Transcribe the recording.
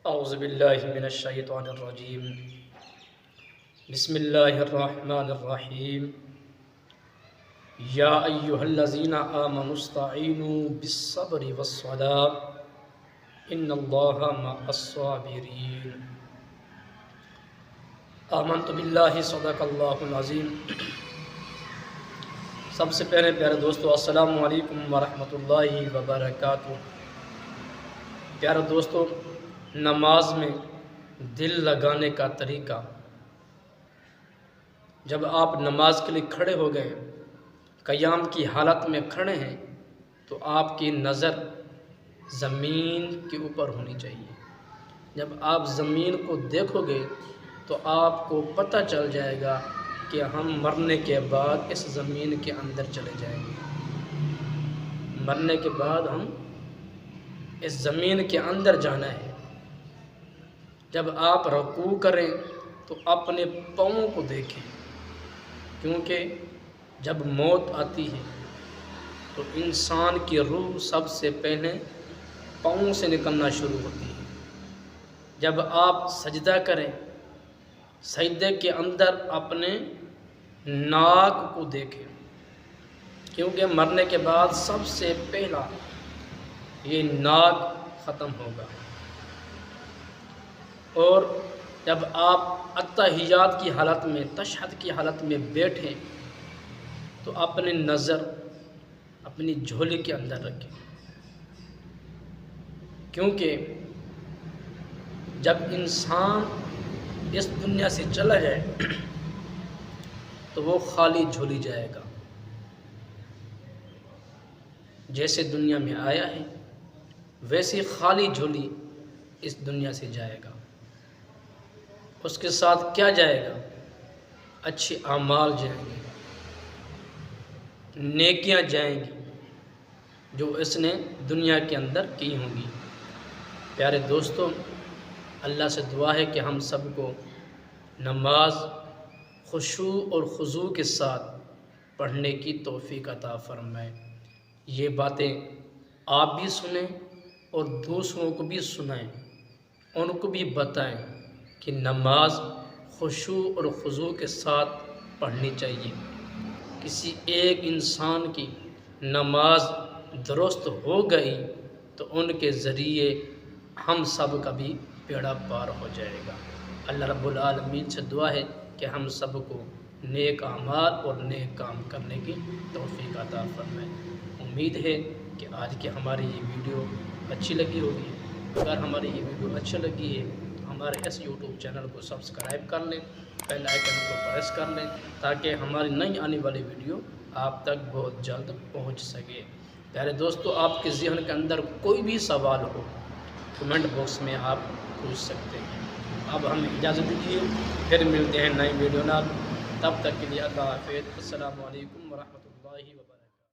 اعوذ باللہ من الشیطان الرجیم بسم اللہ الرحمن الرحیم یا ایہا الذین آمنوا استعینوا بالصبر والصلاة ان اللہ مع الصابرین۔ آمنت باللہ صدق اللہ العظیم۔ سب سے پہلے پیارے دوستو السلام علیکم ورحمۃ اللہ وبرکاتہ۔ پیارے دوستو، نماز میں دل لگانے کا طریقہ، جب آپ نماز کے لیے کھڑے ہو گئے، قیام کی حالت میں کھڑے ہیں، تو آپ کی نظر زمین کے اوپر ہونی چاہیے۔ جب آپ زمین کو دیکھو گے تو آپ کو پتہ چل جائے گا کہ ہم مرنے کے بعد اس زمین کے اندر چلے جائیں گے۔ مرنے کے بعد ہم اس زمین کے اندر جانا ہے۔ جب آپ رکوع کریں تو اپنے پاؤں کو دیکھیں، کیونکہ جب موت آتی ہے تو انسان کی روح سب سے پہلے پاؤں سے نکلنا شروع ہوتی ہے۔ جب آپ سجدہ کریں، سجدے کے اندر اپنے ناک کو دیکھیں، کیونکہ مرنے کے بعد سب سے پہلا یہ ناک ختم ہوگا۔ اور جب آپ التحیات کی حالت میں، تشہد کی حالت میں بیٹھیں تو اپنی نظر اپنی جھولی کے اندر رکھیں، کیونکہ جب انسان اس دنیا سے چلا جائے تو وہ خالی جھولی جائے گا۔ جیسے دنیا میں آیا ہے ویسے خالی جھولی اس دنیا سے جائے گا۔ اس کے ساتھ کیا جائے گا؟ اچھے اعمال جائیں گے، نیکیاں جائیں گی جو اس نے دنیا کے اندر کی ہوں گی۔ پیارے دوستو، اللہ سے دعا ہے کہ ہم سب کو نماز خشوع اور خضوع کے ساتھ پڑھنے کی توفیق عطا فرمائے۔ یہ باتیں آپ بھی سنیں اور دوسروں کو بھی سنائیں، ان کو بھی بتائیں کہ نماز خشوع اور خضوع کے ساتھ پڑھنی چاہیے۔ کسی ایک انسان کی نماز درست ہو گئی تو ان کے ذریعے ہم سب کا بھی بیڑا پار ہو جائے گا۔ اللہ رب العالمین سے دعا ہے کہ ہم سب کو نیک اعمال اور نیک کام کرنے کی توفیق عطا فرمائے۔ امید ہے کہ آج کی ہماری یہ ویڈیو اچھی لگی ہوگی۔ اگر ہماری یہ ویڈیو اچھی لگی ہے تو ہمارے اس یوٹیوب چینل کو سبسکرائب کر لیں، بیل آئیکن کو پریس کر لیں، تاکہ ہماری نئی آنے والی ویڈیو آپ تک بہت جلد پہنچ سکے۔ پیارے دوستو، آپ کے ذہن کے اندر کوئی بھی سوال ہو کمنٹ باکس میں آپ پوچھ سکتے ہیں۔ اب ہمیں اجازت دیجیے، پھر ملتے ہیں نئی ویڈیو نال۔ تب تک کے لیے اللہ حافظ۔ السلام علیکم ورحمۃ اللہ وبرکاتہ۔